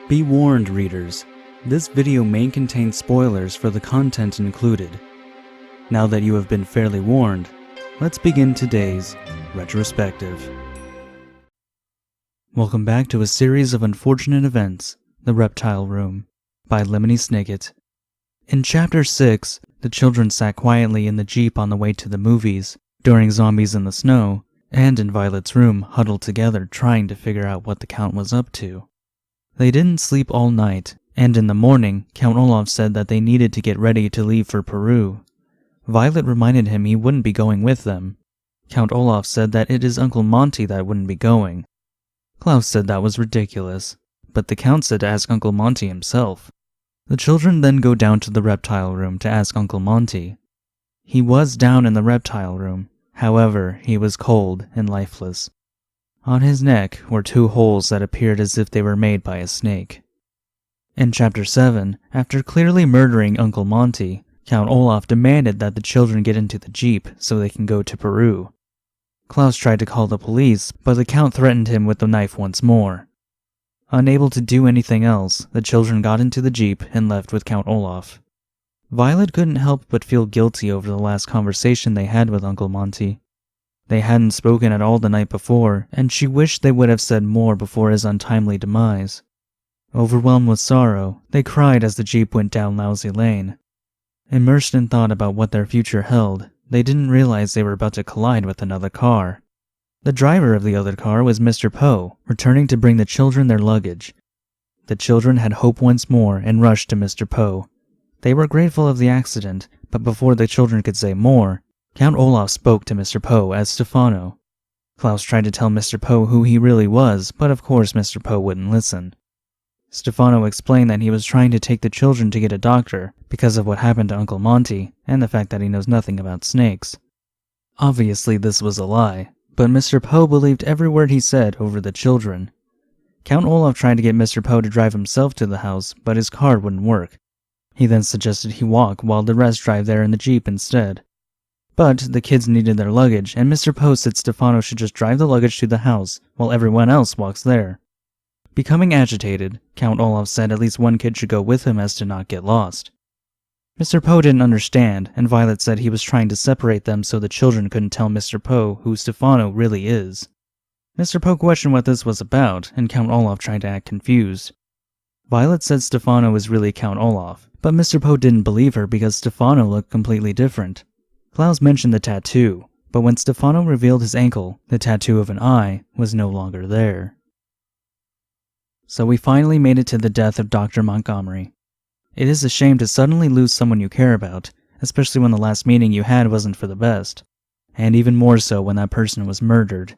Be warned, readers, this video may contain spoilers for the content included. Now that you have been fairly warned, let's begin today's retrospective. Welcome back to a series of unfortunate events, The Reptile Room, by Lemony Snicket. In Chapter 6, the children sat quietly in the Jeep on the way to the movies, during Zombies in the Snow, and in Violet's room huddled together trying to figure out what the Count was up to. They didn't sleep all night, and in the morning, Count Olaf said that they needed to get ready to leave for Peru. Violet reminded him he wouldn't be going with them. Count Olaf said that it is Uncle Monty that wouldn't be going. Klaus said that was ridiculous, but the Count said to ask Uncle Monty himself. The children then go down to the Reptile Room to ask Uncle Monty. He was down in the Reptile Room, however, he was cold and lifeless. On his neck were 2 holes that appeared as if they were made by a snake. In Chapter 7, after clearly murdering Uncle Monty, Count Olaf demanded that the children get into the Jeep so they can go to Peru. Klaus tried to call the police, but the Count threatened him with the knife once more. Unable to do anything else, the children got into the Jeep and left with Count Olaf. Violet couldn't help but feel guilty over the last conversation they had with Uncle Monty. They hadn't spoken at all the night before, and she wished they would have said more before his untimely demise. Overwhelmed with sorrow, they cried as the Jeep went down Lousy Lane. Immersed in thought about what their future held, they didn't realize they were about to collide with another car. The driver of the other car was Mr. Poe, returning to bring the children their luggage. The children had hope once more and rushed to Mr. Poe. They were grateful of the accident, but before the children could say more, Count Olaf spoke to Mr. Poe as Stefano. Klaus tried to tell Mr. Poe who he really was, but of course Mr. Poe wouldn't listen. Stefano explained that he was trying to take the children to get a doctor because of what happened to Uncle Monty and the fact that he knows nothing about snakes. Obviously this was a lie, but Mr. Poe believed every word he said over the children. Count Olaf tried to get Mr. Poe to drive himself to the house, but his car wouldn't work. He then suggested he walk while the rest drive there in the Jeep instead. But the kids needed their luggage, and Mr. Poe said Stefano should just drive the luggage to the house while everyone else walks there. Becoming agitated, Count Olaf said at least one kid should go with him as to not get lost. Mr. Poe didn't understand, and Violet said he was trying to separate them so the children couldn't tell Mr. Poe who Stefano really is. Mr. Poe questioned what this was about, and Count Olaf tried to act confused. Violet said Stefano was really Count Olaf, but Mr. Poe didn't believe her because Stefano looked completely different. Klaus mentioned the tattoo, but when Stefano revealed his ankle, the tattoo of an eye was no longer there. So we finally made it to the death of Dr. Montgomery. It is a shame to suddenly lose someone you care about, especially when the last meeting you had wasn't for the best, and even more so when that person was murdered.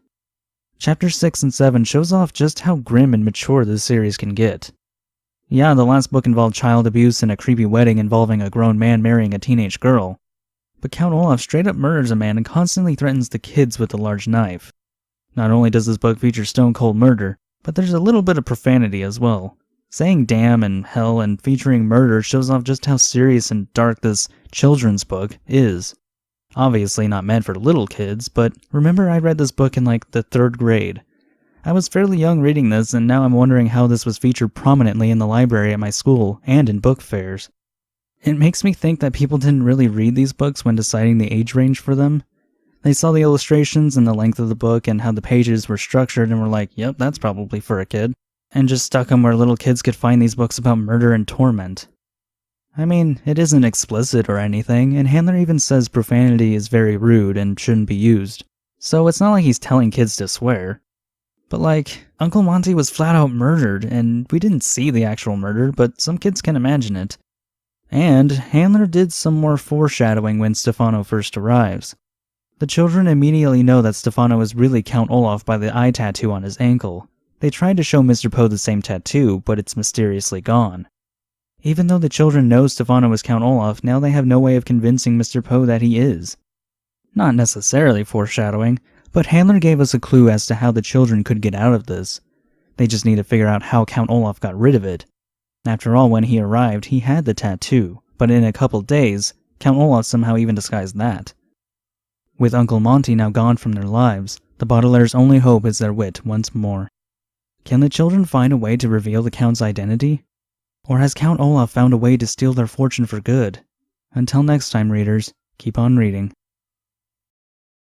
Chapter 6 and 7 shows off just how grim and mature this series can get. Yeah, the last book involved child abuse and a creepy wedding involving a grown man marrying a teenage girl, but Count Olaf straight up murders a man and constantly threatens the kids with a large knife. Not only does this book feature stone-cold murder, but there's a little bit of profanity as well. Saying damn and hell and featuring murder shows off just how serious and dark this children's book is. Obviously not meant for little kids, but remember I read this book in like the 3rd grade. I was fairly young reading this, and now I'm wondering how this was featured prominently in the library at my school and in book fairs. It makes me think that people didn't really read these books when deciding the age range for them. They saw the illustrations and the length of the book and how the pages were structured and were like, yep, that's probably for a kid, and just stuck them where little kids could find these books about murder and torment. I mean, it isn't explicit or anything, and Handler even says profanity is very rude and shouldn't be used, so it's not like he's telling kids to swear. But like, Uncle Monty was flat out murdered, and we didn't see the actual murder, but some kids can imagine it. And Handler did some more foreshadowing when Stefano first arrives. The children immediately know that Stefano is really Count Olaf by the eye tattoo on his ankle. They tried to show Mr. Poe the same tattoo, but it's mysteriously gone. Even though the children know Stefano is Count Olaf, now they have no way of convincing Mr. Poe that he is. Not necessarily foreshadowing, but Handler gave us a clue as to how the children could get out of this. They just need to figure out how Count Olaf got rid of it. After all, when he arrived, he had the tattoo, but in a couple days, Count Olaf somehow even disguised that. With Uncle Monty now gone from their lives, the Baudelaires' only hope is their wit once more. Can the children find a way to reveal the Count's identity? Or has Count Olaf found a way to steal their fortune for good? Until next time, readers, keep on reading.